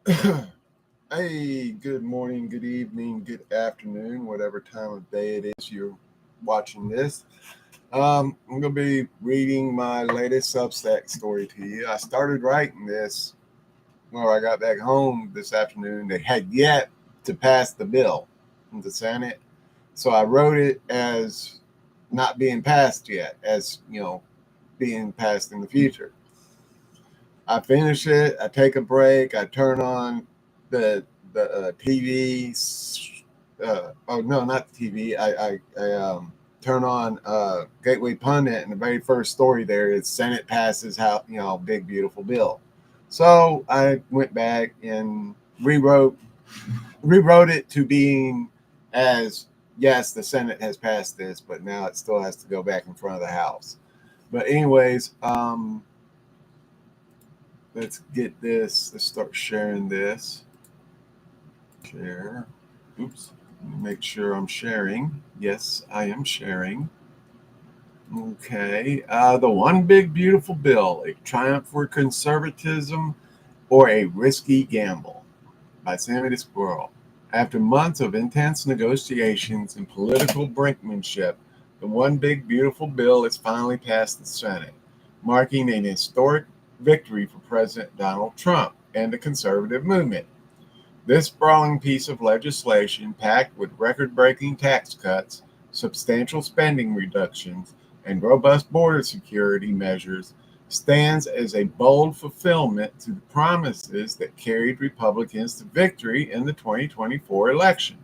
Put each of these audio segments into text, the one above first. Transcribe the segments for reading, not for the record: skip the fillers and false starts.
Hey, good morning, good evening, good afternoon, whatever time of day it is you're watching this. I'm going to be reading my latest Substack story to you. I started writing this when I got back home this afternoon. They had yet to pass the bill in the Senate. So I wrote it as not being passed yet, as, being passed in the future. I finish it. I take a break. I turn on the TV. Oh no, not the TV. I turn on Gateway Pundit, and the very first story there is Senate passes how big beautiful bill. So I went back and rewrote it to being as yes, the Senate has passed this, but now it still has to go back in front of the House. But anyways, let's get this. Let's start sharing this. Share. Oops. Make sure I'm sharing. Yes, I am sharing. Okay. The One Big Beautiful Bill, a triumph for conservatism or a risky gamble by Sammy Squirrel. After months of intense negotiations and political brinkmanship, the One Big Beautiful Bill is finally passed the Senate, marking an historic victory for President Donald Trump and the conservative movement. This sprawling piece of legislation, packed with record breaking tax cuts, substantial spending reductions, and robust border security measures, stands as a bold fulfillment to the promises that carried Republicans to victory in the 2024 election.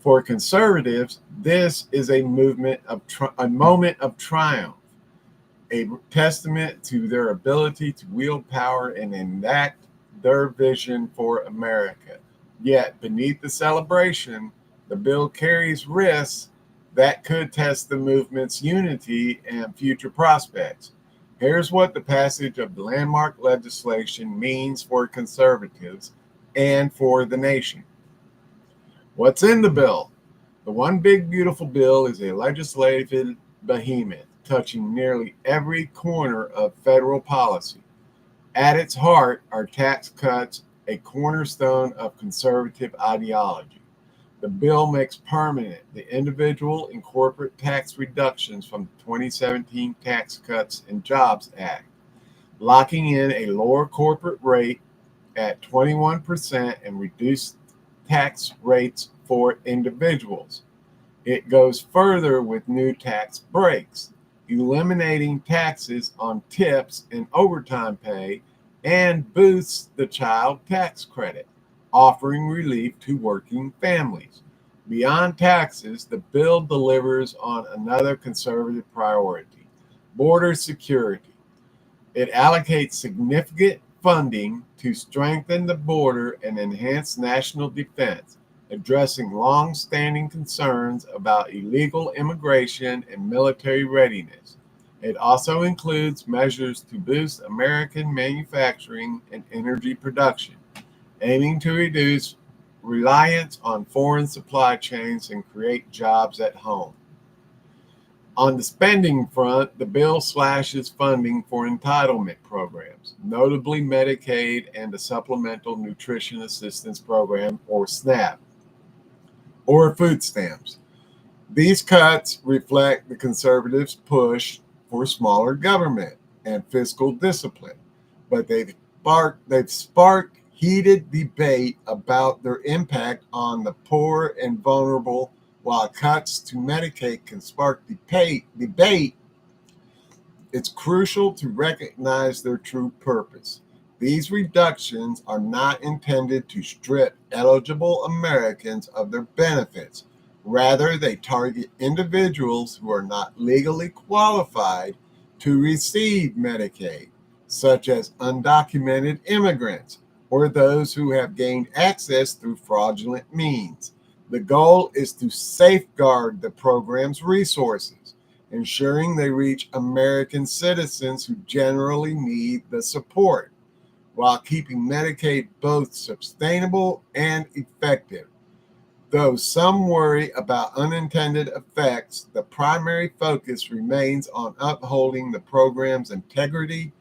For conservatives, this is a moment of triumph, a testament to their ability to wield power and enact their vision for America. Yet, beneath the celebration, the bill carries risks that could test the movement's unity and future prospects. Here's what the passage of the landmark legislation means for conservatives and for the nation. What's in the bill? The One Big Beautiful Bill is a legislative behemoth touching nearly every corner of federal policy. At its heart are tax cuts, a cornerstone of conservative ideology. The bill makes permanent the individual and corporate tax reductions from the 2017 Tax Cuts and Jobs Act, locking in a lower corporate rate at 21% and reduced tax rates for individuals. It goes further with new tax breaks, eliminating taxes on tips and overtime pay, and boosts the child tax credit, offering relief to working families. Beyond taxes, the bill delivers on another conservative priority: border security. It allocates significant funding to strengthen the border and enhance national defense, addressing long-standing concerns about illegal immigration and military readiness. It also includes measures to boost American manufacturing and energy production, aiming to reduce reliance on foreign supply chains and create jobs at home. On the spending front, the bill slashes funding for entitlement programs, notably Medicaid and the Supplemental Nutrition Assistance Program, or SNAP, or food stamps. These cuts reflect the conservatives' push for smaller government and fiscal discipline, but they've sparked heated debate about their impact on the poor and vulnerable. While cuts to Medicaid can spark debate, it's crucial to recognize their true purpose. These reductions are not intended to strip eligible Americans of their benefits. Rather, they target individuals who are not legally qualified to receive Medicaid, such as undocumented immigrants or those who have gained access through fraudulent means. The goal is to safeguard the program's resources, ensuring they reach American citizens who generally need the support, while keeping Medicaid both sustainable and effective. Though some worry about unintended effects, the primary focus remains on upholding the program's integrity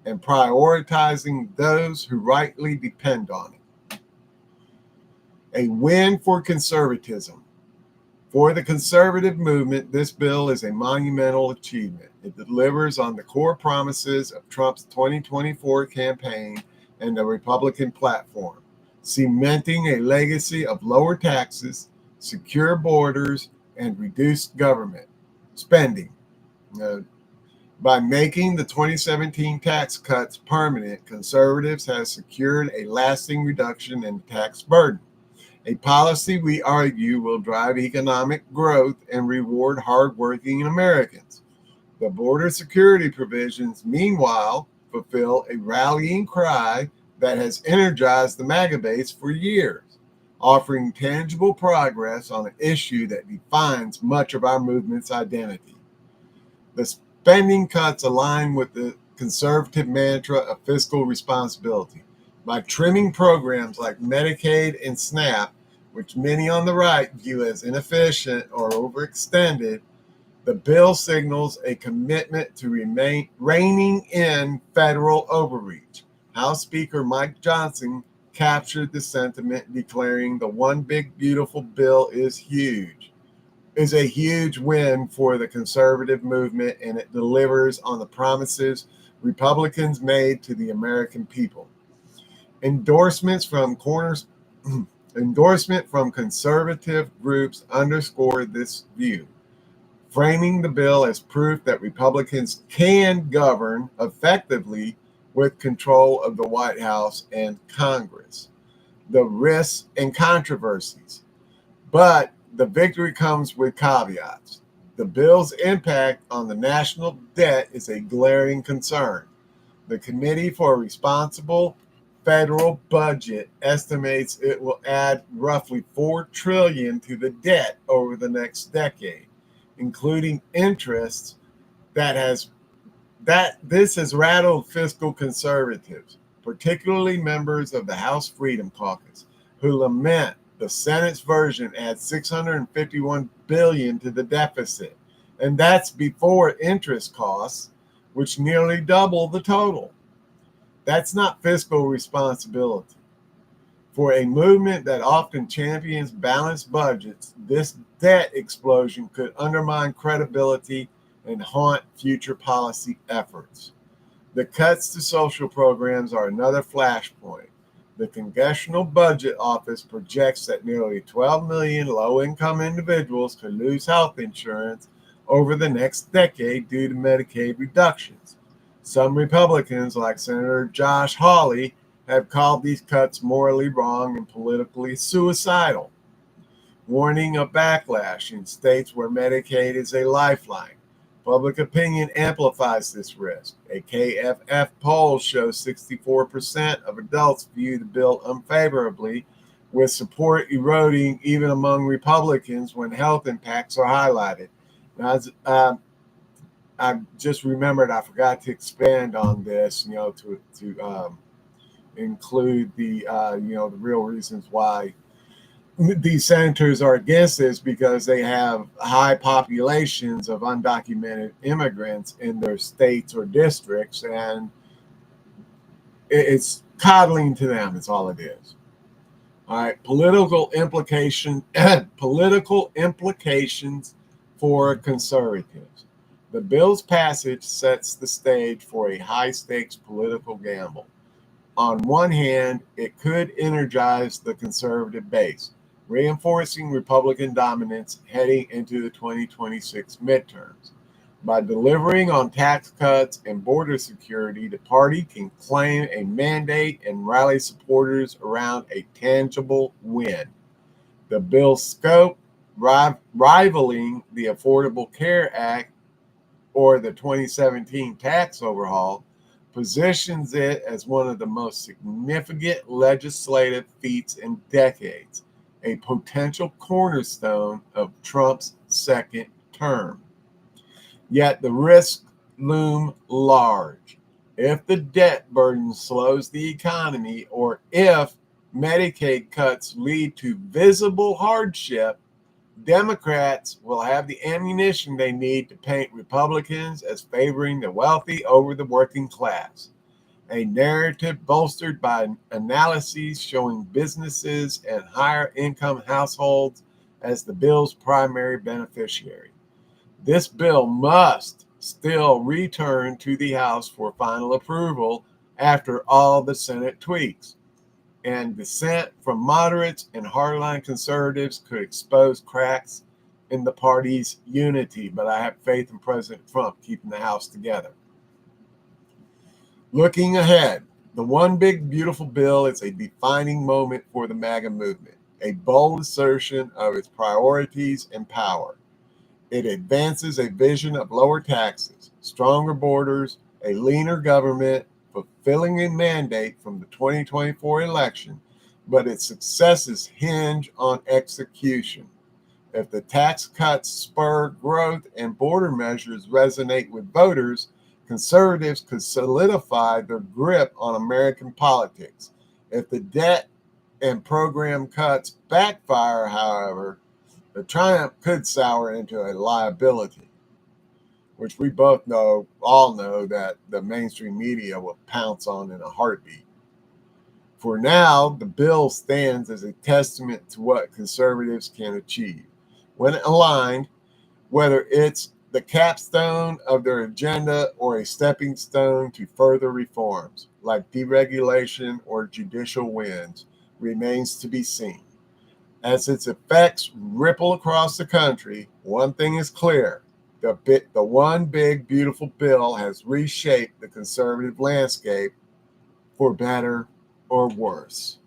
and prioritizing those who rightly depend on it. A win for conservatism. For the conservative movement, this bill is a monumental achievement. It delivers on the core promises of Trump's 2024 campaign and the Republican platform, cementing a legacy of lower taxes, secure borders, and reduced government spending. By making the 2017 tax cuts permanent, conservatives have secured a lasting reduction in the tax burden, a policy we argue will drive economic growth and reward hardworking Americans. The border security provisions, meanwhile, fulfill a rallying cry that has energized the MAGA base for years, offering tangible progress on an issue that defines much of our movement's identity. The spending cuts align with the conservative mantra of fiscal responsibility. By trimming programs like Medicaid and SNAP, which many on the right view as inefficient or overextended, the bill signals a commitment to reining in federal overreach. House Speaker Mike Johnson captured the sentiment, declaring the one big beautiful bill is a huge win for the conservative movement, and it delivers on the promises Republicans made to the American people. Endorsement from conservative groups underscore this view, framing the bill as proof that Republicans can govern effectively with control of the White House and Congress. The risks and controversies. But the victory comes with caveats. The bill's impact on the national debt is a glaring concern. The Committee for a Responsible Federal Budget estimates it will add roughly $4 trillion to the debt over the next decade, including interest this has rattled fiscal conservatives, particularly members of the House Freedom Caucus, who lament the Senate's version adds $651 billion to the deficit, and that's before interest costs, which nearly double the total. That's not fiscal responsibility. For a movement that often champions balanced budgets, this debt explosion could undermine credibility and haunt future policy efforts. The cuts to social programs are another flashpoint. The Congressional Budget Office projects that nearly 12 million low-income individuals could lose health insurance over the next decade due to Medicaid reductions. Some Republicans, like Senator Josh Hawley, have called these cuts morally wrong and politically suicidal, warning of backlash in states where Medicaid is a lifeline. Public opinion amplifies this risk. A KFF poll shows 64% of adults view the bill unfavorably, with support eroding even among Republicans when health impacts are highlighted. Now, I just remembered I forgot to expand on this, to include the the real reasons why these senators are against this, because they have high populations of undocumented immigrants in their states or districts, and it's coddling to them. It's all it is. All right, political implications for conservatives. The bill's passage sets the stage for a high-stakes political gamble. On one hand, it could energize the conservative base, reinforcing Republican dominance heading into the 2026 midterms. By delivering on tax cuts and border security, the party can claim a mandate and rally supporters around a tangible win. The bill's scope, rivaling the Affordable Care Act or the 2017 tax overhaul, positions it as one of the most significant legislative feats in decades, a potential cornerstone of Trump's second term. Yet the risks loom large. If the debt burden slows the economy, or if Medicaid cuts lead to visible hardship, Democrats will have the ammunition they need to paint Republicans as favoring the wealthy over the working class. a narrative bolstered by analyses showing businesses and higher income households as the bill's primary beneficiary. This bill must still return to the House for final approval after all the Senate tweaks, and dissent from moderates and hardline conservatives could expose cracks in the party's unity, but I have faith in President Trump keeping the House together. Looking ahead, the One Big Beautiful Bill is a defining moment for the MAGA movement, a bold assertion of its priorities and power. It advances a vision of lower taxes, stronger borders, a leaner government, fulfilling a mandate from the 2024 election, but its successes hinge on execution. If the tax cuts spur growth and border measures resonate with voters, conservatives could solidify their grip on American politics. If the debt and program cuts backfire, however, the triumph could sour into a liability, which we both know, all know, that the mainstream media will pounce on in a heartbeat. For now, the bill stands as a testament to what conservatives can achieve when aligned, whether it's the capstone of their agenda or a stepping stone to further reforms, like deregulation or judicial wins, remains to be seen. As its effects ripple across the country, one thing is clear. The One Big Beautiful Bill has reshaped the conservative landscape for better or worse.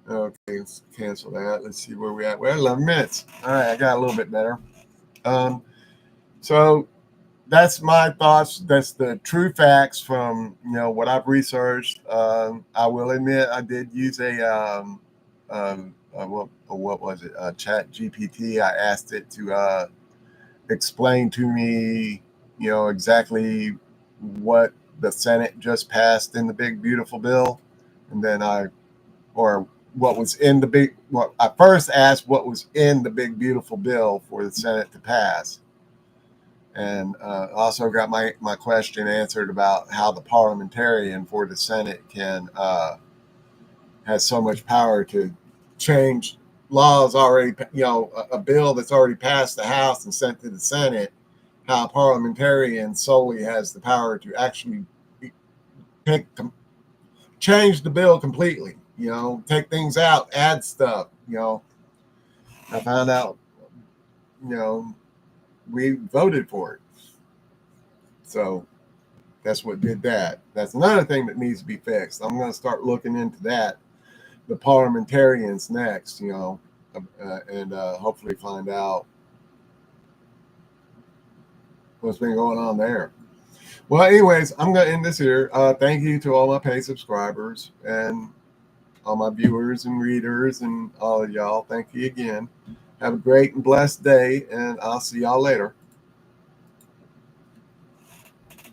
Okay, let's cancel that. Let's see where we're at. We're at 11 minutes. All right, I got a little bit better. So that's my thoughts. That's the true facts from what I've researched. I will admit I did use what was it? Chat GPT. I asked it to explain to me, exactly what the Senate just passed in the Big Beautiful Bill, and then what was in the big. Well, I first asked what was in the Big Beautiful Bill for the Senate to pass, and also got my question answered about how the parliamentarian for the Senate can has so much power to change laws already, a bill that's already passed the House and sent to the Senate, how a parliamentarian solely has the power to actually change the bill completely, take things out, add stuff, I found out, we voted for it. So that's what did that. That's another thing that needs to be fixed. I'm going to start looking into that, the parliamentarians next, and hopefully find out what's been going on there. Well, anyways, I'm going to end this here. Thank you to all my paid subscribers and all my viewers and readers and all of y'all. Thank you again. Have a great and blessed day, and I'll see y'all later.